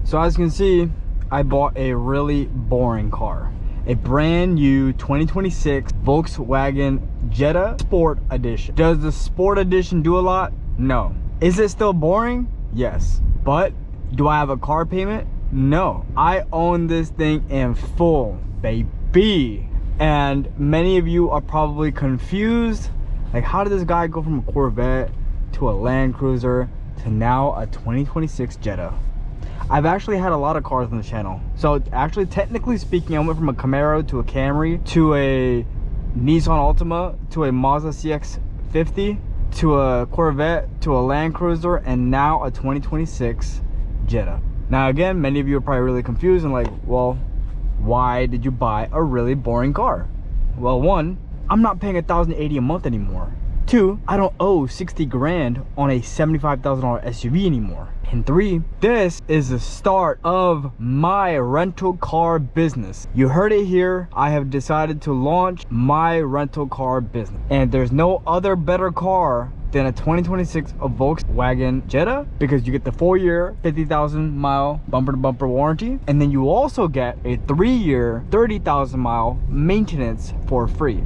So as you can see, I bought a really boring car. A brand new 2026 Volkswagen Jetta Sport Edition. Does the Sport Edition do a lot? No. Is it still boring? Yes. But do I have a car payment? No. I own this thing in full, baby. And many of you are probably confused. Like, how did this guy go from a Corvette to a Land Cruiser to now a 2026 Jetta? I've actually had a lot of cars on the channel. So actually, technically speaking, I went from a Camaro to a Camry to a Nissan Altima to a Mazda CX-50 to a Corvette to a Land Cruiser and now a 2026 Jetta. Now again, many of you are probably really confused and like, well, why did you buy a really boring car? Well, one, I'm not paying $1,080 a month anymore. Two, I don't owe 60 grand on a $75,000 SUV anymore. And three, this is the start of my rental car business. You heard it here. I have decided to launch my rental car business. And there's no other better car than a 2026 Volkswagen Jetta, because you get the 4-year 50,000 mile bumper to bumper warranty, and then you also get a 3-year 30,000 mile maintenance for free.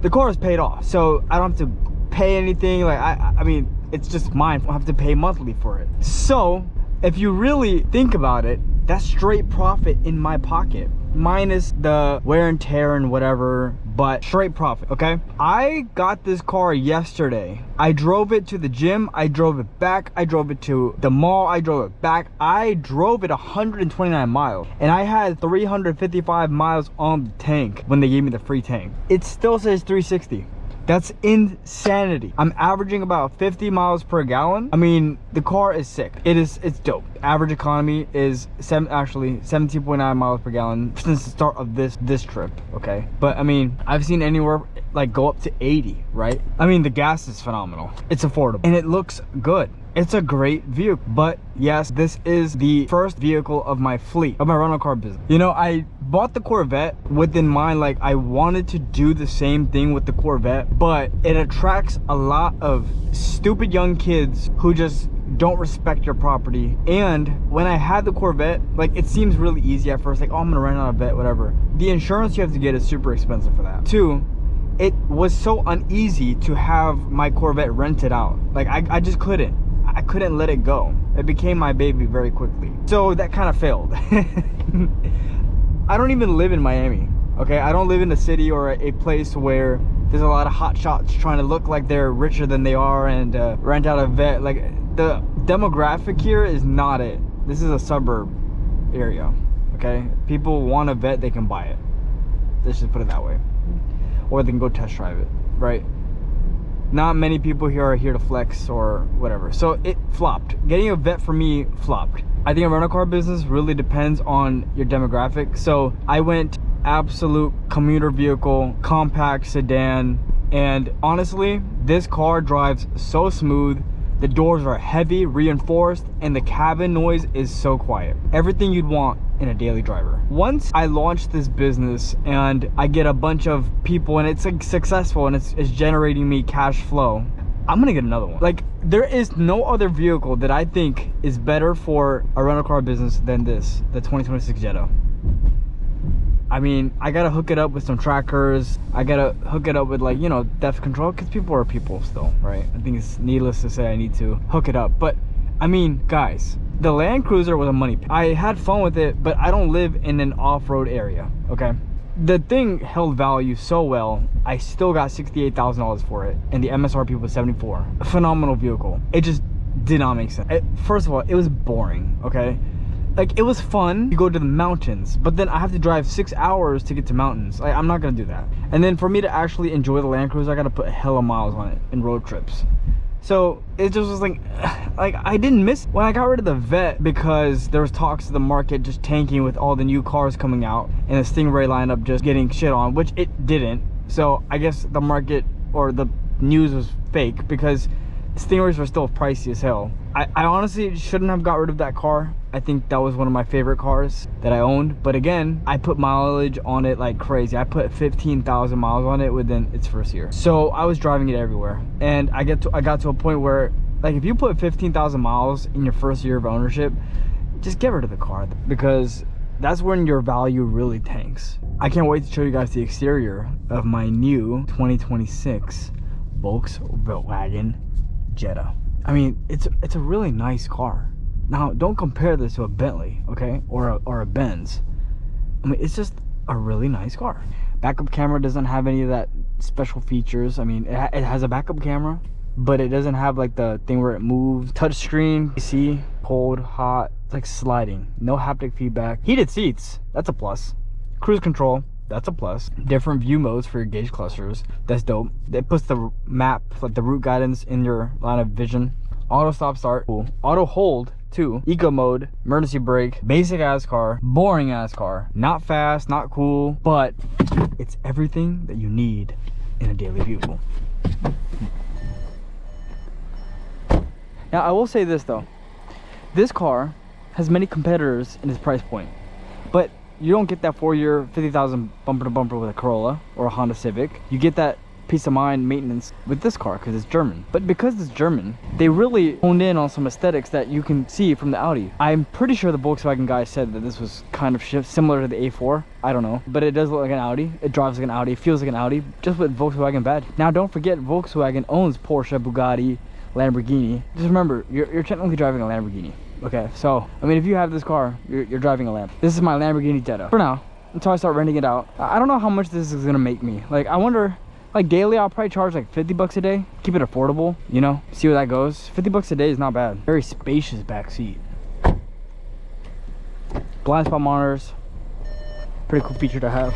The car is paid off, so I don't have to pay anything. Like I mean, it's just mine. I don't have to pay monthly for it. So if you really think about it, that's straight profit in my pocket, minus the wear and tear and whatever, but straight profit. Okay, I got this car yesterday. I drove it to the gym, I drove it back, I drove it to the mall, I drove it back. I drove it 129 miles and I had 355 miles on the tank when they gave me the free tank. It still says 360. That's insanity. I'm averaging about 50 miles per gallon. I mean, the car is sick. It's dope. Average economy is actually 17.9 miles per gallon since the start of this trip, okay? But I mean, I've seen anywhere like go up to 80, right? I mean, the gas is phenomenal. It's affordable and it looks good. It's a great vehicle. But yes, this is the first vehicle of my fleet, of my rental car business. You know, I bought the Corvette with in mind, like I wanted to do the same thing with the Corvette, but it attracts a lot of stupid young kids who just don't respect your property. And when I had the Corvette, like, it seems really easy at first, like, oh, I'm gonna rent out a vet, whatever. The insurance you have to get is super expensive for that. Two, it was so uneasy to have my Corvette rented out. Like, I just couldn't. I couldn't let it go. It became my baby very quickly. So that kind of failed. I don't even live in Miami, okay? I don't live in a city or a place where there's a lot of hot shots trying to look like they're richer than they are and rent out a vet. Like, the demographic here is not it. This is a suburb area, okay? People want a vet, they can buy it. Let's just put it that way. Or they can go test drive it, right? Not many people here are here to flex or whatever. So it flopped. Getting a vet for me flopped. I think a rental car business really depends on your demographic. So I went absolute commuter vehicle, compact sedan, and honestly, this car drives so smooth. The doors are heavy, reinforced, and the cabin noise is so quiet. Everything you'd want in a daily driver. Once I launch this business and I get a bunch of people and it's like successful and it's generating me cash flow, I'm gonna get another one. Like, there is no other vehicle that I think is better for a rental car business than this, the 2026 Jetta. I mean, I gotta hook it up with some trackers. I gotta hook it up with, like, you know, depth control, because people are people still, right? I think it's needless to say I need to hook it up. But I mean, guys, the Land Cruiser was a money pit. I had fun with it, but I don't live in an off-road area, okay? The thing held value so well, I still got $68,000 for it, and the MSRP was $74,000. A phenomenal vehicle. It just did not make sense. First of all, it was boring, okay? Like, it was fun to go to the mountains, but then I have to drive 6 hours to get to mountains. Like, I'm not gonna do that. And then for me to actually enjoy the Land Cruiser, I gotta put hella miles on it in road trips. So it just was like I didn't miss when I got rid of the vet, because there was talks of the market just tanking with all the new cars coming out and the Stingray lineup just getting shit on, which it didn't. So I guess the market or the news was fake, because Stingrays were still pricey as hell. I honestly shouldn't have got rid of that car. I think that was one of my favorite cars that I owned. But again, I put mileage on it like crazy. I put 15,000 miles on it within its first year. So I was driving it everywhere. And I got to a point where, like, if you put 15,000 miles in your first year of ownership, just get rid of the car, because that's when your value really tanks. I can't wait to show you guys the exterior of my new 2026 Volkswagen Jetta. I mean, it's a really nice car. Now, don't compare this to a Bentley, okay, or a Benz. I mean, it's just a really nice car. Backup camera doesn't have any of that special features. I mean, it has a backup camera, but it doesn't have like the thing where it moves. Touch screen, AC, cold, hot, it's like sliding. No haptic feedback. Heated seats, that's a plus. Cruise control, that's a plus. Different view modes for your gauge clusters, that's dope. It puts the map, like the route guidance, in your line of vision. Auto stop start, cool. Auto hold too. Eco mode, emergency brake. Basic ass car, boring ass car. Not fast, not cool, but it's everything that you need in a daily vehicle. Now, I will say this though. This car has many competitors in its price point, but you don't get that 4-year, 50,000 bumper to bumper with a Corolla or a Honda Civic. You get that peace of mind maintenance with this car because it's German. But because it's German, they really honed in on some aesthetics that you can see from the Audi. I'm pretty sure the Volkswagen guy said that this was kind of similar to the A4. I don't know, but it does look like an Audi. It drives like an Audi, feels like an Audi, just with Volkswagen badge. Now, don't forget, Volkswagen owns Porsche, Bugatti, Lamborghini. Just remember, you're technically driving a Lamborghini. Okay, so I mean, if you have this car, you're driving a Lamb. This is my Lamborghini Jetta for now, until I start renting it out. I don't know how much this is gonna make me. Like, I wonder, like daily I'll probably charge like 50 bucks a day. Keep it affordable, you know, see where that goes. 50 bucks a day is not bad. Very spacious back seat. Blind spot monitors, pretty cool feature to have.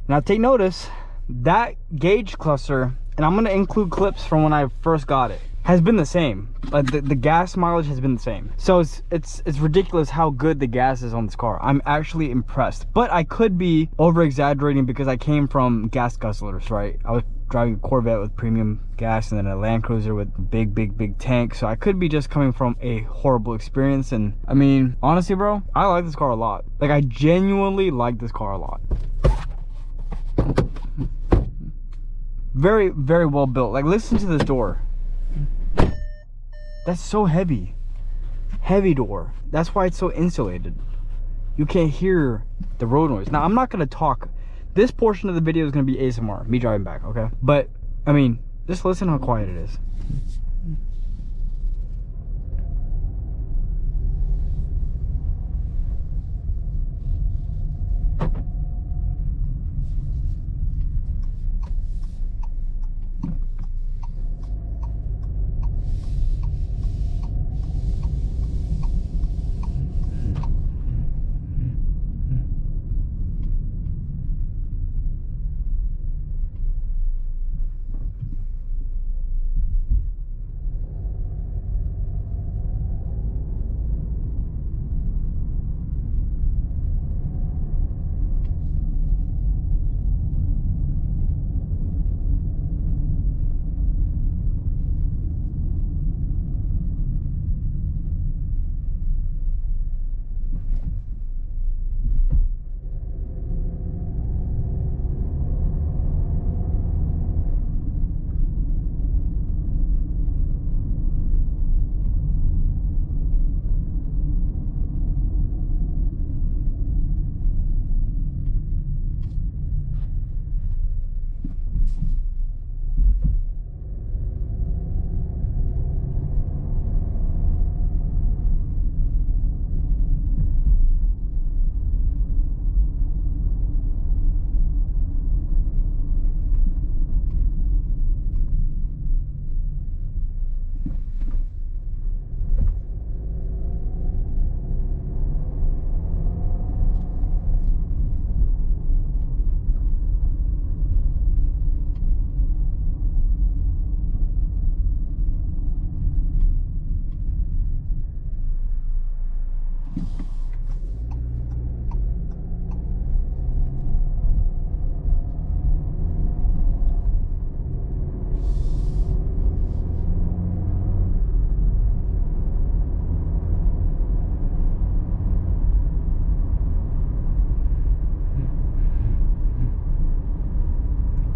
Now take notice, that gauge cluster, and I'm gonna include clips from when I first got it, has been the same. Like the gas mileage has been the same. So it's ridiculous how good the gas is on this car. I'm actually impressed, but I could be over exaggerating because I came from gas guzzlers, right? I was driving a Corvette with premium gas and then a Land Cruiser with big tank. So I could be just coming from a horrible experience. And I mean, honestly, bro, I like this car a lot. Like, I genuinely like this car a lot. Very, very well built. Like, listen to this door. That's so heavy. Heavy door. That's why it's so insulated. You can't hear the road noise. Now, I'm not going to talk. This portion of the video is going to be ASMR, me driving back, okay? But, I mean, just listen how quiet it is.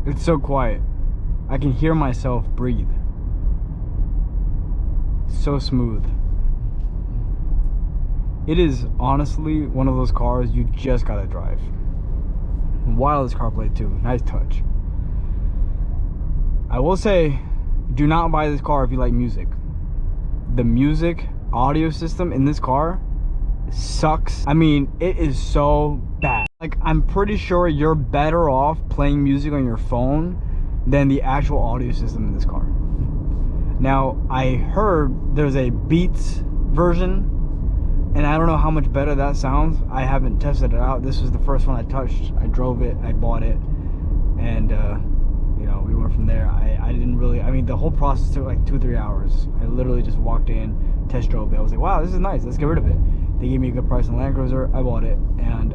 It's so quiet. I can hear myself breathe. So smooth. It is honestly one of those cars you just gotta drive. Wireless CarPlay too, nice touch. I will say, do not buy this car if you like music. The music audio system in this car sucks. I mean, it is so bad. Like, I'm pretty sure you're better off playing music on your phone than the actual audio system in this car. Now, I heard there's a Beats version, and I don't know how much better that sounds. I haven't tested it out. This was the first one I touched. I drove it, I bought it, and you know, we went from there. I didn't really, I mean, the whole process took like 2-3 hours. I literally just walked in, test drove it. I was like, wow, this is nice, let's get rid of it. They gave me a good price on Land Cruiser. I bought it, and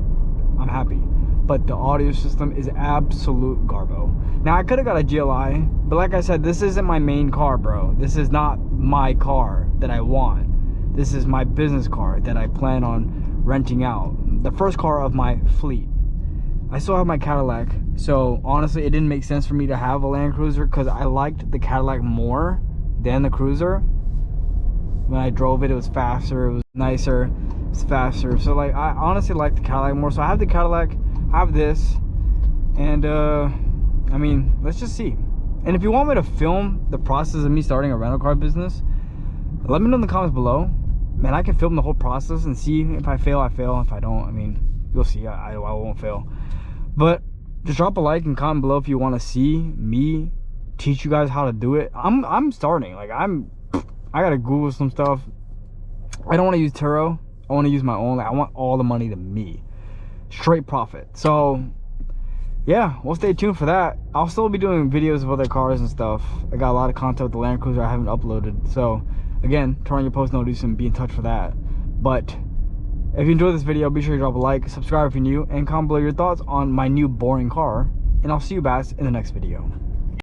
I'm happy. But the audio system is absolute garbo. Now, I could have got a GLI, but like I said, this isn't my main car, bro. This is not my car that I want. This is my business car that I plan on renting out. The first car of my fleet. I still have my Cadillac, so honestly, it didn't make sense for me to have a Land Cruiser because I liked the Cadillac more than the Cruiser. When I drove it, it was faster, it was nicer, it's faster. So like, I honestly like the Cadillac more. So I have the Cadillac, I have this, and I mean, let's just see. And if you want me to film the process of me starting a rental car business, let me know in the comments below. Man, I can film the whole process and see. If I fail, I fail. If I don't, I mean, you'll see. I won't fail. But just drop a like and comment below if you want to see me teach you guys how to do it. I'm starting. Like, I gotta Google some stuff. I don't want to use Turo. I want to use my own. Like, I want all the money to me, straight profit. So yeah, we'll stay tuned for that. I'll still be doing videos of other cars and stuff. I got a lot of content with the Land Cruiser I haven't uploaded. So again, turn on your post notifications and be in touch for that. But if you enjoyed this video, be sure to drop a like, subscribe if you're new, and comment below your thoughts on my new boring car. And I'll see you guys in the next video.